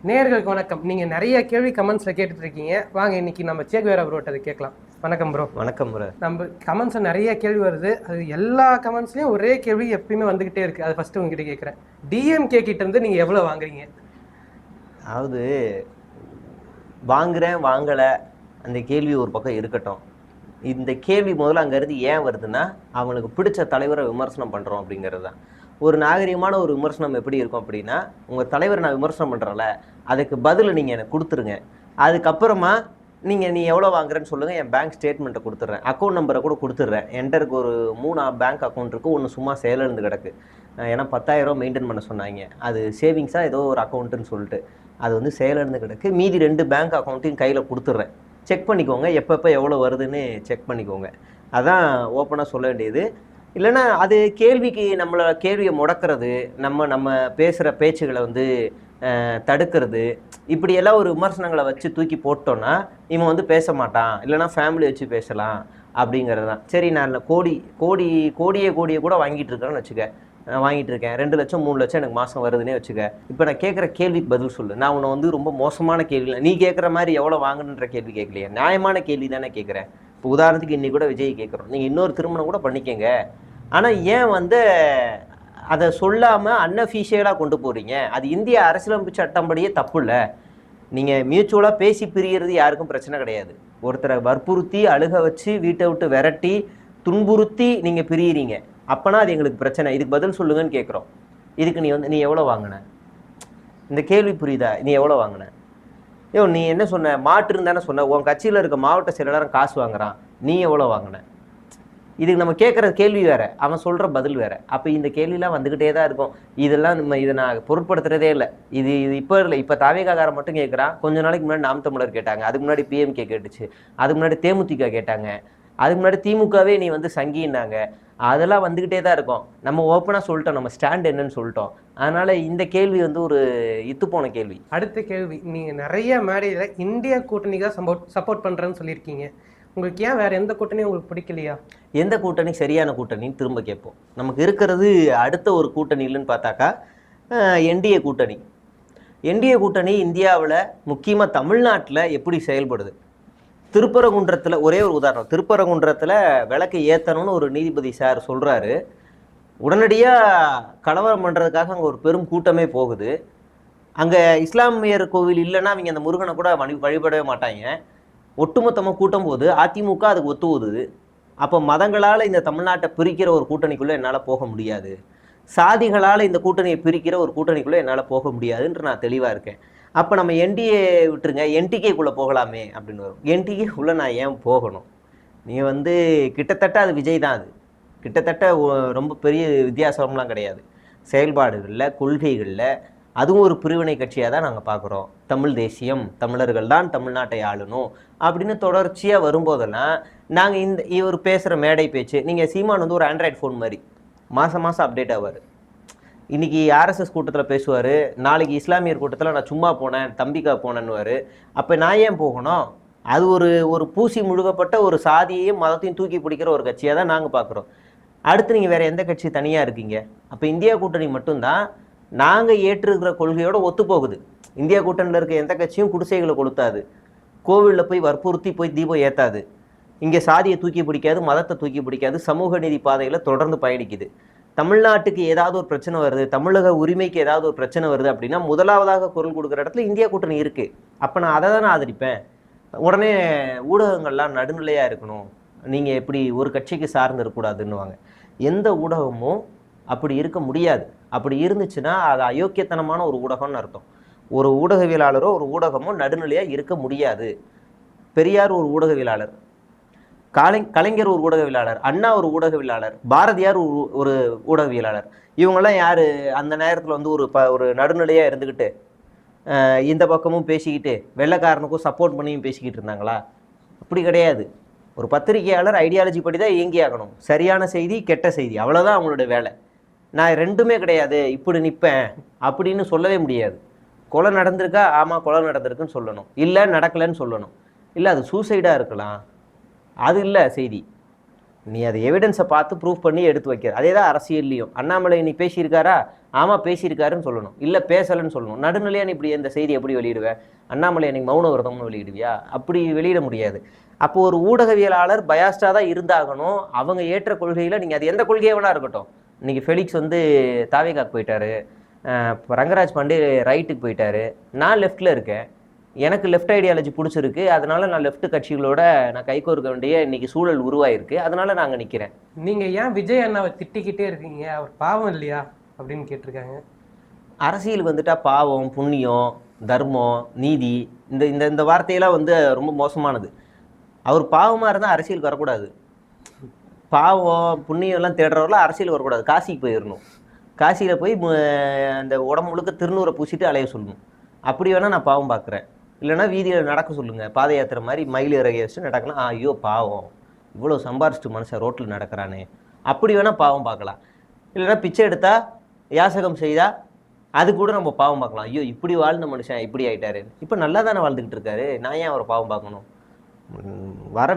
நேயர்களுக்கு வணக்கம். நீங்கள் நிறைய கேள்வி கமெண்ட்ஸில் கேட்டுட்டு இருக்கீங்க. வாங்க இன்னைக்கு நம்ம சேகுவேரா ப்ரோட்ட அதை கேட்கலாம். வணக்கம் ப்ரோ. வணக்கம் ப்ரோ. நம்ம கமெண்ட்ஸில் நிறைய கேள்வி வருது. அது எல்லா கமெண்ட்ஸ்லையும் ஒரே கேள்வி எப்பயுமே வந்துக்கிட்டே இருக்குது. அது ஃபஸ்ட்டு உங்ககிட்ட கேட்குறேன். டிஎம்கே கிட்டேருந்து நீங்கள் எவ்வளோ வாங்குறீங்க? அதாவது வாங்குறேன் வாங்கலை அந்த கேள்வி ஒரு பக்கம் இருக்கட்டும். இந்த கேள்வி முதல்ல அங்கேருந்து ஏன் வருதுன்னா, அவனுக்கு பிடிச்ச தலைவரை விமர்சனம் பண்ணுறோம் அப்படிங்கிறது தான். ஒரு நாகரிகமான ஒரு விமர்சனம் எப்படி இருக்கும் அப்படின்னா, உங்கள் தலைவரை நான் விமர்சனம் பண்ணுறேன்ல, அதுக்கு பதில் நீங்கள் எனக்கு கொடுத்துருங்க. அதுக்கப்புறமா நீ எவ்வளோ வாங்குறேன்னு சொல்லுங்கள், என் பேங்க் ஸ்டேட்மெண்ட்டை கொடுத்துட்றேன், அக்கௌண்ட் நம்பரை கூட கொடுத்துட்றேன். என்டருக்கு ஒரு 3 பேங்க் அக்கௌண்ட் இருக்குது, ஒன்று சும்மா செயலிழந்து கிடக்கு. ஏன்னா 10,000 மெயின்டைன் பண்ண சொன்னாங்க. அது சேவிங்ஸாக ஏதோ ஒரு அக்கௌண்ட்டுன்னு சொல்லிட்டு அது வந்து செயலிழந்து கிடக்கு. மீதி 2 பேங்க் அக்கௌண்ட்டையும் கையில் கொடுத்துட்றேன். செக் பண்ணிக்கோங்க, எப்பப்போ எவ்வளோ வருதுன்னு செக் பண்ணிக்கோங்க. அதான் ஓப்பனாக சொல்ல வேண்டியது. இல்லைன்னா அது கேள்விக்கு நம்மளை கேள்வியை முடக்கிறது, நம்ம பேசுகிற பேச்சுகளை வந்து தடுக்கிறது, இப்படியெல்லாம் ஒரு விமர்சனங்களை வச்சு தூக்கி போட்டோன்னா இவன் வந்து பேச மாட்டான், இல்லைனா ஃபேமிலி வச்சு பேசலாம் அப்படிங்கிறது தான். சரி, நான் கோடியே கூட வாங்கிட்டு இருக்கேன்னு வச்சுக்க, வாங்கிட்டு இருக்கேன், 2 லட்சம் 3 லட்சம் எனக்கு மாதம் வருதுன்னே வச்சுக்க. இப்போ நான் கேட்குற கேள்விக்கு பதில் சொல்லு. நான் உன்னை வந்து ரொம்ப மோசமான கேள்வி இல்லை, நீ கேட்குற மாதிரி எவ்வளோ வாங்கணுன்ற கேள்வி கேட்கலையே, நியாயமான கேள்வி தானே கேட்குறேன். இப்போ உதாரணத்துக்கு இன்னைக்கு கூட விஜய் கேட்குறோம், நீங்கள் இன்னொரு திருமணம் கூட பண்ணிக்கங்க, ஆனால் ஏன் வந்து அதை சொல்லாமல் அன்அஃபீஷியலாக கொண்டு போகிறீங்க? அது இந்திய அரசியலமைப்பு சட்டம்படியே தப்பு இல்லை. நீங்கள் மியூச்சுவலாக பேசி பிரிகிறது யாருக்கும் பிரச்சனை கிடையாது. ஒருத்தரை வற்புறுத்தி அழுக வச்சு வீட்டை விட்டு விரட்டி துன்புறுத்தி நீங்கள் பிரியிறீங்க, அப்போனா அது எங்களுக்கு பிரச்சனை. இதுக்கு பதில் சொல்லுங்கன்னு கேட்குறோம். இதுக்கு நீ எவ்வளோ வாங்கின? இந்த கேள்வி புரியுதா? நீ எவ்வளோ வாங்கின? நீ என்ன சொன்ன? மாற்றுன்னு தானே சொன்ன. உன் கட்சியில் இருக்க மாவட்ட செயலாளரும் காசு வாங்குறான், நீ எவ்வளோ வாங்கின? இதுக்கு நம்ம கேட்குற கேள்வி வேறு, அவன் சொல்கிற பதில் வேறு. அப்போ இந்த கேள்விலாம் வந்துக்கிட்டே தான் இருக்கும். இதெல்லாம் இதை நான் பொருட்படுத்துறதே இல்லை. இது இப்போ இல்லை. இப்போ தாவேகாக்காரன் மட்டும் கேட்குறான். கொஞ்ச நாளைக்கு முன்னாடி நாம் தமிழர் கேட்டாங்க, அதுக்கு முன்னாடி பிஎம்கே கேட்டுச்சு, அதுக்கு முன்னாடி தேமுதிக கேட்டாங்க, அதுக்கு முன்னாடி திமுகவே நீ வந்து சங்கின்னாங்க. அதெல்லாம் வந்துக்கிட்டே தான் இருக்கும். நம்ம ஓப்பனாக சொல்லிட்டோம், நம்ம ஸ்டாண்ட் என்னன்னு சொல்லிட்டோம். அதனால் இந்த கேள்வி வந்து ஒரு இத்துப்போன கேள்வி. அடுத்த கேள்வி, நீங்கள் நிறைய மேடையில் இந்தியா கூட்டணிக்காக சப்போர்ட் பண்ணுறேன்னு சொல்லியிருக்கீங்க. உங்களுக்கு ஏன் வேறு எந்த கூட்டணியும் உங்களுக்கு பிடிக்கலையா? எந்த கூட்டணி சரியான கூட்டணின்னு திரும்ப கேட்போம். நமக்கு இருக்கிறது அடுத்த ஒரு கூட்டணி இல்லைன்னு பார்த்தாக்கா என்டிஏ கூட்டணி. என்டிஏ கூட்டணி இந்தியாவில் முக்கியமாக தமிழ்நாட்டில் எப்படி செயல்படுது? திருப்பரங்குன்றத்தில் ஒரே ஒரு உதாரணம். திருப்பரங்குன்றத்தில் விளக்கு ஏற்றணும்னு ஒரு நீதிபதி சார் சொல்கிறாரு. உடனடியாக கலவரம் பண்ணுறதுக்காக அங்கே ஒரு பெரும் கூட்டமே போகுது. அங்கே இஸ்லாமியர் கோவில் இல்லைன்னா அவங்க அந்த முருகனை கூட வழிபடவே மாட்டாங்க. ஒட்டுமொத்தமாக கூட்டம் போது அதிமுக அதுக்கு ஒத்து ஊதுது. அப்போ மதங்களால் இந்த தமிழ்நாட்டை பிரிக்கிற ஒரு கூட்டணிக்குள்ளே என்னால் போக முடியாது, சாதிகளால் இந்த கூட்டணியை பிரிக்கிற ஒரு கூட்டணிக்குள்ளே என்னால் போக முடியாதுன்ற நான் தெளிவாக இருக்கேன். அப்போ நம்ம என்டிஏ விட்டுருங்க, என்டிகேக்குள்ளே போகலாமே அப்படின்னு வரும். என்டிகேக்குள்ளே நான் ஏன் போகணும்? நீங்கள் வந்து கிட்டத்தட்ட அது விஜய் தான். அது கிட்டத்தட்ட ரொம்ப பெரிய வித்தியாசம்லாம் கிடையாது. செயல்பாடுகளில், கொள்கைகளில் அதுவும் ஒரு பிரிவினை கட்சியாக தான் நாங்கள் பார்க்குறோம். தமிழ் தேசியம், தமிழர்கள் தான் தமிழ்நாட்டை ஆளணும் அப்படின்னு தொடர்ச்சியாக வரும்போதெல்லாம் நாங்கள் இவர் பேசுகிற மேடை பேச்சு, நீங்கள் சீமான் வந்து ஒரு ஆண்ட்ராய்டு ஃபோன் மாதிரி மாதம் அப்டேட் ஆவார். இன்றைக்கி ஆர்எஸ்எஸ் கூட்டத்தில் பேசுவார், நாளைக்கு இஸ்லாமியர் கூட்டத்தில் நான் சும்மா போனேன், தம்பிக்கா போனேன்னுவார். அப்போ நான் ஏன் போகணும்? அது ஒரு பூசி முழுகப்பட்ட ஒரு சாதியையும் மதத்தையும் தூக்கி பிடிக்கிற ஒரு கட்சியாக தான் நாங்கள் பார்க்குறோம். அடுத்து நீங்கள் வேறு எந்த கட்சி தனியாக இருக்கீங்க? அப்போ இந்தியா கூட்டணி மட்டும்தான் நாங்கள் ஏற்றிருக்கிற கொள்கையோடு ஒத்துப்போகுது. இந்தியா கூட்டணியில் இருக்க எந்த கட்சியும் குடிசைகளை கொளுத்தாது, கோவிலில் போய் வற்புறுத்தி போய் தீபம் ஏற்றாது, இங்கே சாதியை தூக்கி பிடிக்காது, மதத்தை தூக்கி பிடிக்காது, சமூக நீதி பாதையில் தொடர்ந்து பயணிக்குது. தமிழ்நாட்டுக்கு ஏதாவது ஒரு பிரச்சனை வருது, தமிழக உரிமைக்கு ஏதாவது ஒரு பிரச்சனை வருது அப்படின்னா முதலாவதாக குரல் கொடுக்குற இடத்துல இந்தியா கூட்டணி இருக்குது. அப்போ நான் அதை தானே ஆதரிப்பேன். உடனே ஊடகங்கள்லாம் நடுநிலையாக இருக்கணும், நீங்கள் எப்படி ஒரு கட்சிக்கு சார்ந்து இருக்கக்கூடாதுன்னுவாங்க. எந்த ஊடகமும் அப்படி இருக்க முடியாது. அப்படி இருந்துச்சுன்னா அது அயோக்கியத்தனமான ஒரு ஊடகம்னு அர்த்தம். ஒரு ஊடகவியலாளரோ ஒரு ஊடகமோ நடுநிலையாக இருக்க முடியாது. பெரியார் ஒரு ஊடகவியலாளர், கலைஞர் ஒரு ஊடகவியலாளர், அண்ணா ஒரு ஊடகவியலாளர், பாரதியார் ஒரு ஊடகவியலாளர். இவங்கெல்லாம் யார் அந்த நேரத்தில் வந்து ஒரு நடுநிலையாக இருந்துக்கிட்டு இந்த பக்கமும் பேசிக்கிட்டு வெள்ளைக்காரனுக்கும் சப்போர்ட் பண்ணியும் பேசிக்கிட்டு இருந்தாங்களா? அப்படி கிடையாது. ஒரு பத்திரிகையாளர் ஐடியாலஜி படி தான் இயங்கி ஆகணும். சரியான செய்தி, கெட்ட செய்தி, அவ்வளோதான் அவங்களோட வேலை. நான் ரெண்டுமே கிடையாது, இப்படி நிற்பேன் அப்படின்னு சொல்லவே முடியாது. கொலை நடந்திருக்கா? ஆமாம் கொலை நடந்திருக்குன்னு சொல்லணும். இல்லை நடக்கலைன்னு சொல்லணும். இல்லை அது சூசைடாக இருக்கலாம், அது இல்லை செய்தி. நீ அதை எவிடன்ஸை பார்த்து ப்ரூவ் பண்ணி எடுத்து வைக்கிற. அதே தான் அரசியல்லையும். அண்ணாமலை இன்னைக்கு பேசியிருக்காரா? ஆமாம் பேசியிருக்காருன்னு சொல்லணும், இல்லை பேசலைன்னு சொல்லணும். நடுநிலையாக நீ இப்படி இந்த செய்தி எப்படி வெளியிடுவேன்? அண்ணாமலை அன்னைக்கு மௌன விரதம்னு வெளியிடுவியா? அப்படி வெளியிட முடியாது. அப்போ ஒரு ஊடகவியலாளர் பயாஸ்டாக தான் இருந்தாகணும். அவங்க ஏற்ற கொள்கையில் நீங்கள் அது எந்த கொள்கையை வேணா இருக்கட்டும். இன்னைக்கு ஃபெலிக்ஸ் வந்து தாவேகாக்கு போயிட்டாரு, ரங்கராஜ் பாண்டே ரைட்டுக்கு போயிட்டாரு, நான் லெஃப்டில் இருக்கேன், எனக்கு லெஃப்ட் ஐடியாலஜி பிடிச்சிருக்கு, அதனால நான் லெஃப்ட் கட்சிகளோட நான் கைகோர்க்க வேண்டிய இன்னைக்கு சூழல் உருவாயிருக்கு, அதனால நாங்கள் நிற்கிறேன். நீங்கள் ஏன் விஜய் அண்ணாவை திட்டிக்கிட்டே இருக்கீங்க? அவர் பாவம் இல்லையா அப்படின்னு கேட்டிருக்காங்க. அரசியலுக்கு வந்துட்டா பாவம், புண்ணியம், தர்மம், நீதி இந்த இந்த இந்த வார்த்தையெல்லாம் வந்து ரொம்ப மோசமானது. அவர் பாவமாக இருந்தால் அரசியலுக்கு வரக்கூடாது. பாவம் புண்ணியம்லாம் தேடுறவரெலாம் அரசியலுக்கு வரக்கூடாது. காசிக்கு போயிடணும். காசியில் போய் அந்த உடம்பு முழுக்க திருநூறை பூசிட்டு அலைய சொல்லணும். அப்படி வேணால் நான் பாவம் பார்க்குறேன். இல்லைனா வீதியில் நடக்க சொல்லுங்கள், பாத யாத்திரை மாதிரி மயில் இறகி வச்சுட்டு நடக்கலாம். ஐயோ பாவம், இவ்வளோ சம்பாரிச்சிட்டு மனுஷன் ரோட்டில் நடக்கிறானே, அப்படி வேணால் பாவம் பார்க்கலாம். இல்லைனா பிச்சை எடுத்தால் யாசகம் செய்தால் அது கூட நம்ம பாவம் பார்க்கலாம். ஐயோ இப்படி வாழ்ந்த மனுஷன் இப்படி ஆகிட்டாரு, இப்போ நல்லா தானே வாழ்ந்துக்கிட்டு இருக்காரு, நான் ஏன் அவரை பாவம் பார்க்கணும்?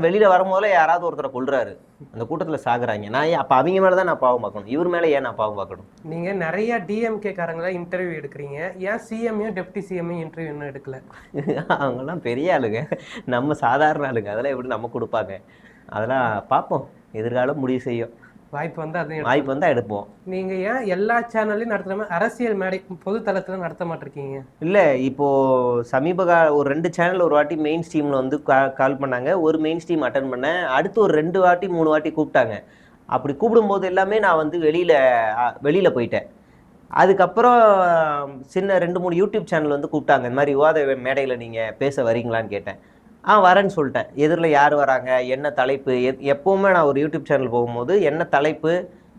வெளியில் வரும்போதே யாராவது ஒருத்தரை கொள்றாரு, அந்த கூட்டத்தில் சாகுறாங்க, நான் ஏன் அப்போ அவங்க மேலே தான் நான் பாவம் பார்க்கணும், இவர் மேலே ஏன் நான் பாவம் பார்க்கணும்? நீங்கள் நிறைய டிஎம்கே காரங்களா இன்டர்வியூ எடுக்கிறீங்க, ஏன் சிஎம்ஐயும் டெப்டி சிஎம்ஐயும் இன்டர்வியூ இன்னும் எடுக்கல? அவங்கெல்லாம் பெரிய ஆளுங்க, நம்ம சாதாரண ஆளுங்க, அதெல்லாம் எப்படி நம்ம கொடுப்பாங்க? அதெல்லாம் பார்ப்போம், எதிர்காலம் முடிவு செய்யும். வாய்ப்பு வந்து அதையும் வாய்ப்பு வந்தால் எடுப்போம். நீங்கள் ஏன் எல்லா சேனல்லையும் நடத்துகிற மாதிரி அரசியல் மேடை பொது தளத்தில் நடத்த மாட்டிருக்கீங்க? இல்லை, இப்போது சமீப ஒரு 2 சேனல் ஒரு வாட்டி மெயின் ஸ்ட்ரீமில் வந்து கால் பண்ணாங்க, ஒரு மெயின் ஸ்ட்ரீம் அட்டன் பண்ணேன், அடுத்து ஒரு 2 வாட்டி 3 வாட்டி கூப்பிட்டாங்க. அப்படி கூப்பிடும்போது எல்லாமே நான் வந்து வெளியில் போயிட்டேன். அதுக்கப்புறம் சின்ன 2-3 யூடியூப் சேனல் வந்து கூப்பிட்டாங்க, இந்த மாதிரி விவாத மேடையில் நீங்கள் பேச வரீங்களான்னு கேட்டேன். வரேன்னு சொல்லிட்டேன். எதிரில் யார் வராங்க, என்ன தலைப்பு, எப்போவுமே நான் ஒரு யூடியூப் சேனல் போகும்போது என்ன தலைப்பு,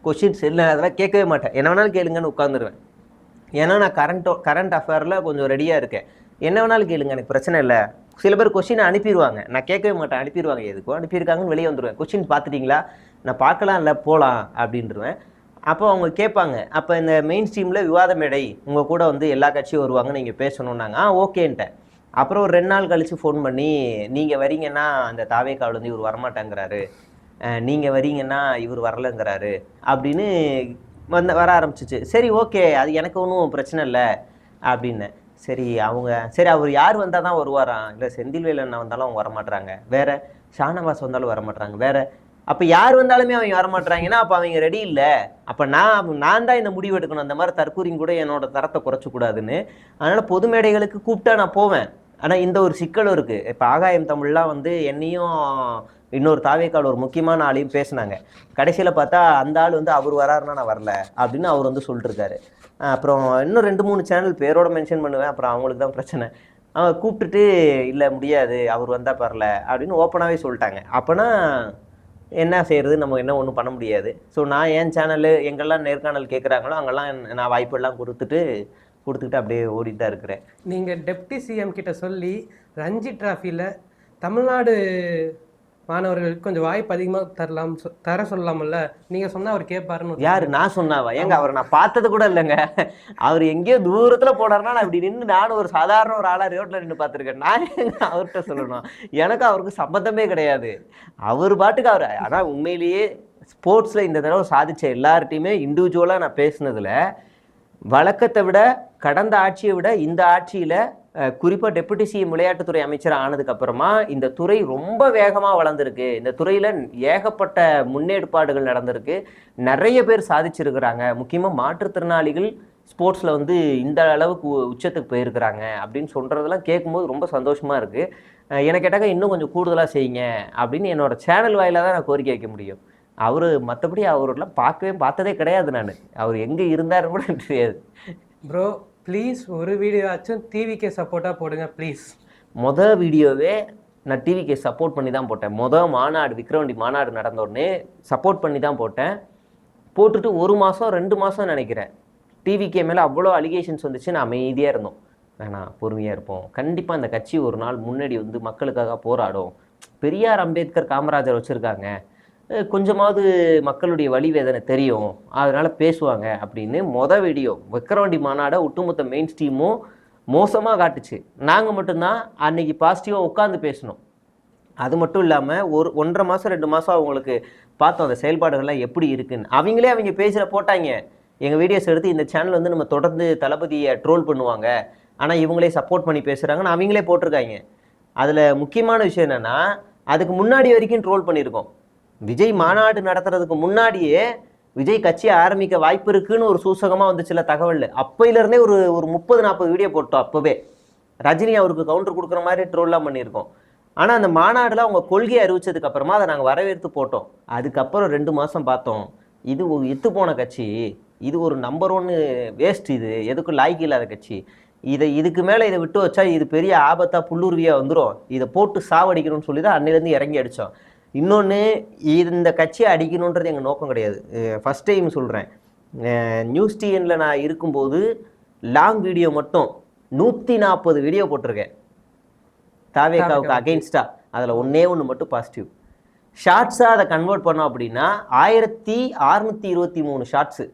கொஷின்ஸ் இல்லை அதெல்லாம் கேட்கவே மாட்டேன். என்ன வேணாலும் கேளுங்கன்னு உட்காந்துருவேன். ஏன்னா நான் கரண்ட் அஃபேரில் கொஞ்சம் ரெடியாக இருக்கேன். என்ன வேணாலும் கேளுங்க, எனக்கு பிரச்சனை இல்லை. சில பேர் கொஷினை அனுப்பிடுவாங்க, நான் கேட்கவே மாட்டேன். அனுப்பிடுவாங்க, எதுக்கும் அனுப்பியிருக்காங்கன்னு வெளியே வந்துடுவேன். கொஷின் பார்த்துட்டிங்களா, நான் பார்க்கலாம் இல்லை போகலாம் அப்படின்ட்டுருவேன். அப்போ அவங்க கேட்பாங்க, அப்போ இந்த மெயின் ஸ்ட்ரீமில் விவாத மேடை உங்கள் கூட வந்து எல்லா கட்சியும் வருவாங்க, நீங்கள் பேசணுன்னாங்க. ஓகேன்ட்டேன். அப்புறம் ஒரு 2 நாள் கழித்து ஃபோன் பண்ணி, நீங்கள் வரீங்கன்னா அந்த தாவேக்காவிலேருந்து இவர் வரமாட்டேங்கிறாரு, நீங்கள் வரீங்கன்னா இவர் வரலைங்கிறாரு அப்படின்னு வர ஆரம்பிச்சிச்சு. சரி ஓகே, அது எனக்கு ஒன்றும் பிரச்சனை இல்லை அப்படின்னேன். சரி அவர் யார் வந்தால் தான் வருவாராம்? இல்லை செந்தில்வேல் அண்ணா வந்தாலும் அவங்க வரமாட்டுறாங்க, வேறு ஷானவாஸ் வந்தாலும் வரமாட்டாங்க, வேறு. அப்போ யார் வந்தாலுமே அவங்க வரமாட்டுறாங்கன்னா அப்போ அவங்க ரெடி இல்லை. அப்போ நான் தான் இந்த முடிவு எடுக்கணும். அந்த மாதிரி தற்கூரியும் கூட என்னோட தரத்தை குறைச்சக்கூடாதுன்னு. அதனால் பொது மேடைகளுக்கு கூப்பிட்டா நான் போவேன். ஆனால் இந்த ஒரு சிக்கலும் இருக்குது. இப்போ ஆகாயம் தமிழ்லாம் வந்து என்னையும் இன்னொரு தாவேக்கால் ஒரு முக்கியமான ஆளையும் பேசினாங்க. கடைசியில் பார்த்தா அந்த ஆள் வந்து அவர் வராருன்னா நான் வரல அப்படின்னு அவர் வந்து சொல்லிட்டுருக்காரு. அப்புறம் இன்னும் 2-3 சேனல் பேரோட மென்ஷன் பண்ணுவேன். அப்புறம் அவங்களுக்கு தான் பிரச்சனை. கூப்பிட்டுட்டு இல்லை முடியாது, அவர் வந்தால் பரல அப்படின்னு ஓப்பனாகவே சொல்லிட்டாங்க. அப்போனா என்ன செய்கிறது, நம்ம என்ன ஒன்றும் பண்ண முடியாது. ஸோ நான் என் சேனலு எங்கெல்லாம் நேர்காணல் கேட்குறாங்களோ அங்கெல்லாம் நான் வாய்ப்பெல்லாம் கொடுத்துக்கிட்டு அப்படியே ஓடிட்டு தான் இருக்கிறேன். நீங்கள் டெப்டி சிஎம் கிட்ட சொல்லி ரஞ்சி டிராஃபியில் தமிழ்நாடு மாணவர்களுக்கு கொஞ்சம் வாய்ப்பு அதிகமாக தர சொல்லலாம்ல? நீங்கள் சொன்னால் அவர் கேட்பாருன்னு. யார்? நான் சொன்னாவா? ஏங்க அவரை நான் பார்த்தது கூட இல்லைங்க. அவர் எங்கேயோ தூரத்தில் போனார்னா நான் இப்படி நின்று, நானும் ஒரு சாதாரண ஒரு ஆளாக ரோட்டில் நின்று பார்த்துருக்கேன். நான் அவர்கிட்ட சொல்லணும், எனக்கு அவருக்கு சம்மந்தமே கிடையாது. அவர் பாட்டுக்கு அவர். ஆனால் உண்மையிலேயே ஸ்போர்ட்ஸில் இந்த தடவை சாதித்த எல்லார்ட்டையுமே இண்டிவிஜுவலாக நான் பேசுனதில் வழக்கத்தை விட, கடந்த ஆட்சியை விட இந்த ஆட்சியில் குறிப்பாக டெபுட்டி சிஎம் விளையாட்டுத்துறை அமைச்சர் ஆனதுக்கப்புறமா இந்த துறை ரொம்ப வேகமாக வளர்ந்துருக்கு. இந்த துறையில் ஏகப்பட்ட முன்னேற்பாடுகள் நடந்திருக்கு, நிறைய பேர் சாதிச்சிருக்கிறாங்க. முக்கியமாக மாற்றுத்திறனாளிகள் ஸ்போர்ட்ஸில் வந்து இந்த அளவுக்கு உச்சத்துக்கு போயிருக்கிறாங்க அப்படின்னு சொல்கிறதெல்லாம் கேட்கும்போது ரொம்ப சந்தோஷமாக இருக்குது. எனக்கு கேட்டாக்க இன்னும் கொஞ்சம் கூடுதலாக செய்யுங்க அப்படின்னு என்னோட சேனல் வாயிலாக தான் நான் கோரிக்கை வைக்க முடியும். அவர் மற்றபடி அவரெல்லாம் பார்த்ததே கிடையாது. நான் அவர் எங்கே இருந்தாருன்னு கூட தெரியாது. ப்ரோ ப்ளீஸ் ஒரு வீடியோ ஆச்சும் டிவிக்கே சப்போர்ட்டாக போடுங்க ப்ளீஸ். வீடியோவே நான் டிவிக்கே சப்போர்ட் பண்ணி தான் போட்டேன். மாநாடு விக்ரவாண்டி மாநாடு நடந்த உடனே சப்போர்ட் பண்ணி தான் போட்டேன். போட்டுட்டு 1 மாதம் 2 மாதம் நினைக்கிறேன் டிவிக்கே மேலே அவ்வளோ அலிகேஷன்ஸ் வந்துச்சு. நான் அமைதியாக இருந்தோம். வேணாம், பொறுமையாக இருப்போம், கண்டிப்பாக அந்த கட்சி ஒரு நாள் முன்னாடி வந்து மக்களுக்காக போராடும், பெரியார் அம்பேத்கர் காமராஜர் வச்சுருக்காங்க, கொஞ்சமாவது மக்களுடைய வழி வேதனை தெரியும், அதனால் பேசுவாங்க அப்படின்னு வீடியோ விக்ரவாண்டி மாநாடை ஒட்டுமொத்த மெயின் ஸ்ட்ரீமும் மோசமாக காட்டுச்சு. நாங்கள் மட்டும்தான் அன்னைக்கு பாசிட்டிவாக உட்காந்து பேசணும். அது மட்டும் இல்லாமல் ஒரு 1.5 மாதம் 2 மாதம் அவங்களுக்கு பார்த்தோம் அந்த செயல்பாடுகள்லாம் எப்படி இருக்குன்னு. அவங்க பேஜில் போட்டாங்க, எங்கள் வீடியோஸ் எடுத்து இந்த சேனல் வந்து நம்ம தொடர்ந்து தளபதியை ட்ரோல் பண்ணுவாங்க, ஆனால் இவங்களே சப்போர்ட் பண்ணி பேசுகிறாங்கன்னு அவங்களே போட்டிருக்காங்க. அதில் முக்கியமான விஷயம் என்னென்னா, அதுக்கு முன்னாடி வரைக்கும் ட்ரோல் பண்ணியிருக்கோம். விஜய் மாநாடு நடத்துறதுக்கு முன்னாடியே விஜய் கட்சி ஆரம்பிக்க வாய்ப்பு இருக்குன்னு ஒரு சூசகமாக வந்துச்சுல தகவல். அப்பையிலேருந்தே ஒரு 30-40 வீடியோ போட்டோம். அப்போவே ரஜினி அவருக்கு கவுண்டர் கொடுக்குற மாதிரி ட்ரோல்லாம் பண்ணியிருக்கோம். ஆனால் அந்த மாநாடில் அவங்க கொள்கையை அறிவிச்சதுக்கு அப்புறமா அதை நாங்கள் வரவேற்று போட்டோம். அதுக்கப்புறம் 2 மாதம் பார்த்தோம், இது ஒரு எத்து போன கட்சி, இது ஒரு நம்பர் 1 வேஸ்ட், இது எதுக்கும் லாய்க்கு இல்லாத கட்சி, இதுக்கு மேலே இதை விட்டு வச்சா இது பெரிய ஆபத்தாக புல்லுருவியாக வந்துடும், இதை போட்டு சாவடிக்கணும்னு சொல்லி தான் அன்னிலேருந்து இறங்கி அடித்தோம். இன்னொன்று, இந்த கட்சியை அடிக்கணுன்றது எங்கள் நோக்கம் கிடையாது. ஃபஸ்ட் டைம் சொல்கிறேன், நியூஸ் டிஎனில் நான் இருக்கும்போது லாங் வீடியோ மட்டும் 140 வீடியோ போட்டிருக்கேன் தாவேகாவுக்கு அகெயின்ஸ்டா. அதில் ஒன்று மட்டும் பாசிட்டிவ். ஷார்ட்ஸாக அதை கன்வெர்ட் பண்ணோம் அப்படின்னா 1623 ஷார்ட்ஸு,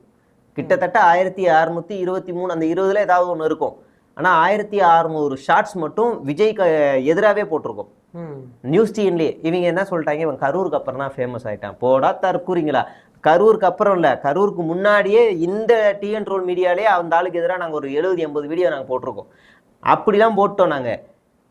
கிட்டத்தட்ட 1623, அந்த 20ல் ஏதாவது ஒன்று இருக்கும். ஆனால் 1600 ஷார்ட்ஸ் மட்டும் விஜய்க்கு எதிராகவே போட்டிருக்கோம் நியூஸ் டிஎன்லேயே. இவங்க என்ன சொல்லிட்டாங்க, இவன் கரூருக்கு அப்புறம் தான் ஃபேமஸ் ஆகிட்டான். போடா தற்கூறிங்களா, கரூருக்கு அப்புறம் இல்லை, கரூருக்கு முன்னாடியே இந்த டிஎன் ட்ரோல் மீடியாலே அந்த ஆளுக்கு எதிராக நாங்கள் ஒரு 70-80 வீடியோ நாங்கள் போட்டிருக்கோம். அப்படிலாம் போட்டோம் நாங்கள்.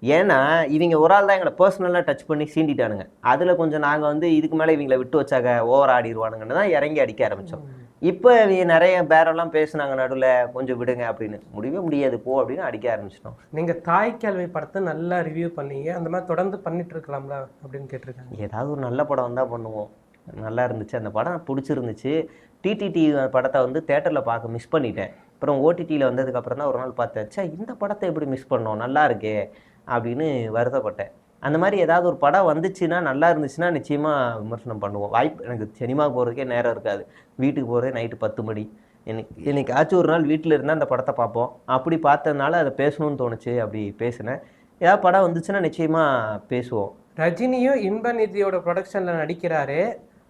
ஏன்னா இவங்க ஒரு ஆள் தான் எங்களை பர்சனலாக டச் பண்ணி சீண்டிட்டானுங்க. அதில் கொஞ்சம் நாங்கள் வந்து இதுக்கு மேலே இவங்களை விட்டு வச்சாங்க ஓவர் ஆடிடுவானுங்கன்னு தான் இறங்கி அடிக்க ஆரம்பித்தோம். இப்போ இவங்க நிறைய பேரெல்லாம் பேசுனாங்க நடுவில், கொஞ்சம் விடுங்க அப்படின்னு. முடியவே முடியாது போ அப்படின்னு அடிக்க ஆரம்பிச்சிட்டோம். நீங்கள் தாய் கேள்வி படத்தை நல்லா ரிவ்யூ பண்ணீங்க, அந்த மாதிரி தொடர்ந்து பண்ணிட்டு இருக்கலாம்ல அப்படின்னு கேட்டிருக்காங்க. ஏதாவது ஒரு நல்ல படம் வந்தால் பண்ணுவோம். நல்லா இருந்துச்சு அந்த படம், பிடிச்சிருந்துச்சு. டிடிடி படத்தை வந்து தேட்டரில் பார்க்க மிஸ் பண்ணிட்டேன். அப்புறம் ஓடிடியில் வந்ததுக்கப்புறம் தான் ஒரு நாள் பார்த்தேன், சே இந்த படத்தை எப்படி மிஸ் பண்ணோம், நல்லா இருக்கே அப்படின்னு வருத்தப்பட்டேன். அந்த மாதிரி ஏதாவது ஒரு படம் வந்துச்சுன்னா, நல்லா இருந்துச்சுன்னா நிச்சயமாக விமர்சனம் பண்ணுவோம். வாய்ப்பு, எனக்கு சினிமாவுக்கு போகிறதுக்கே நேரம் இருக்காது, வீட்டுக்கு போகிறதே நைட்டு 10 மணி. என்னைக்காச்சும் ஒரு நாள் வீட்டில் இருந்தால் அந்த படத்தை பார்ப்போம். அப்படி பார்த்ததுனால அதை பேசணும்னு தோணுச்சு, அப்படி பேசினேன். ஏதாவது படம் வந்துச்சுன்னா நிச்சயமாக பேசுவோம். ரஜினியும் இன்பநிதியோட ப்ரொடக்ஷனில் நடிக்கிறாரு,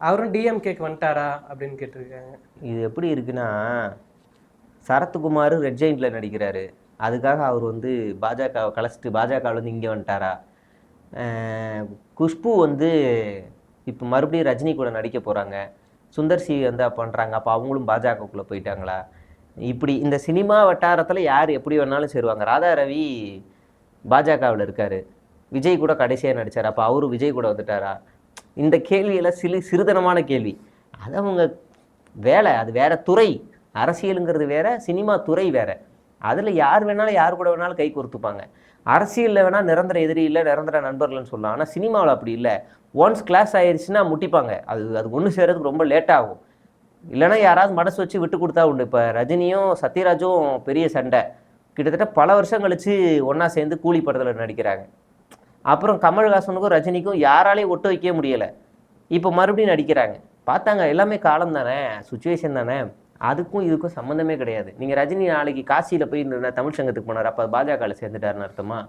அவரும் டிஎம்கேக்கு வந்துட்டாரா அப்படின்னு கேட்டிருக்காங்க. இது எப்படி இருக்குன்னா, சரத்குமார் ரெட் ஜெயிண்டில் நடிக்கிறாரு, அதுக்காக அவர் வந்து பாஜகவை கலைச்சிட்டு பாஜகவில் இங்கே வந்துட்டாரா? குஷ்பு வந்து இப்போ மறுபடியும் ரஜினி கூட நடிக்க போகிறாங்க, சுந்தர்சி வந்து பண்ணுறாங்க, அப்போ அவங்களும் பாஜகவுக்குள்ளே போயிட்டாங்களா? இப்படி இந்த சினிமா வட்டாரத்தில் யார் எப்படி வேணாலும் சேருவாங்க. ராதா ரவி பாஜகவில் இருக்கார், விஜய் கூட கடைசியாக நடித்தார், அப்போ அவரும் விஜய் கூட வந்துட்டாரா? இந்த கேள்வியெல்லாம் சிறுதனமான கேள்வி. அது அவங்க வேலை, அது வேறு துறை. அரசியலுங்கிறது வேறு, சினிமா துறை வேறு. அதில் யார் வேணாலும் யார் கூட வேணாலும் கை கொடுத்துப்பாங்க. அரசியலில் வேணால் நிரந்தர எதிரி இல்லை, நிரந்தர நண்பர்கள்னு சொல்லலாம். ஆனால் சினிமாவில் அப்படி இல்லை. ஒன்ஸ் கிளாஸ் ஆயிடுச்சுன்னா முட்டிப்பாங்க. அது ஒன்று சேர்றதுக்கு ரொம்ப லேட்டாகும். இல்லைனா யாராவது மனசு வச்சு விட்டு கொடுத்தா உண்டு. இப்போ ரஜினியும் சத்யராஜும் பெரிய சண்டை, கிட்டத்தட்ட பல வருஷம் கழித்து ஒன்றா சேர்ந்து கூலி படத்தில் நடிக்கிறாங்க. அப்புறம் கமல்ஹாசனுக்கும் ரஜினிக்கும் யாராலையும் ஒட்டு வைக்க முடியலை, இப்போ மறுபடியும் நடிக்கிறாங்க. பார்த்தாங்க, எல்லாமே காலம் தானே, சுச்சுவேஷன் தானே, அதுக்கும் இதுக்கும் சம்மந்தமே கிடையாது. நீங்கள் ரஜினி நாளைக்கு காசியில் போய் தமிழ் சங்கத்துக்கு போனார், அப்போ பாஜகவில் சேர்ந்துட்டாருன்னு அர்த்தமா?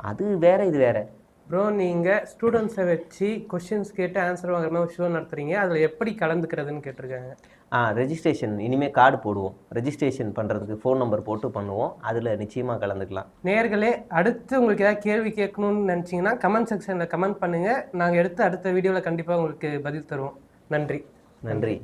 அது வேறு, இது வேறு. ப்ரோ, நீங்கள் ஸ்டூடெண்ட்ஸை வச்சு கொஷின்ஸ் கேட்டு ஆன்சர் வாங்குற மாதிரி ஷோ நடத்துகிறீங்க, அதில் எப்படி கலந்துக்கிறதுன்னு கேட்டிருக்காங்க. ரெஜிஸ்ட்ரேஷன் இனிமேல் கார்டு போடுவோம், ரெஜிஸ்ட்ரேஷன் பண்ணுறதுக்கு ஃபோன் நம்பர் போட்டு பண்ணுவோம், அதில் நிச்சயமாக கலந்துக்கலாம். நேர்களே, அடுத்து உங்களுக்கு ஏதாவது கேள்வி கேட்கணும்னு நினச்சிங்கன்னா கமெண்ட் செக்ஷனில் கமெண்ட் பண்ணுங்கள், நாங்கள் அடுத்த வீடியோவில் கண்டிப்பாக உங்களுக்கு பதில் தருவோம். நன்றி.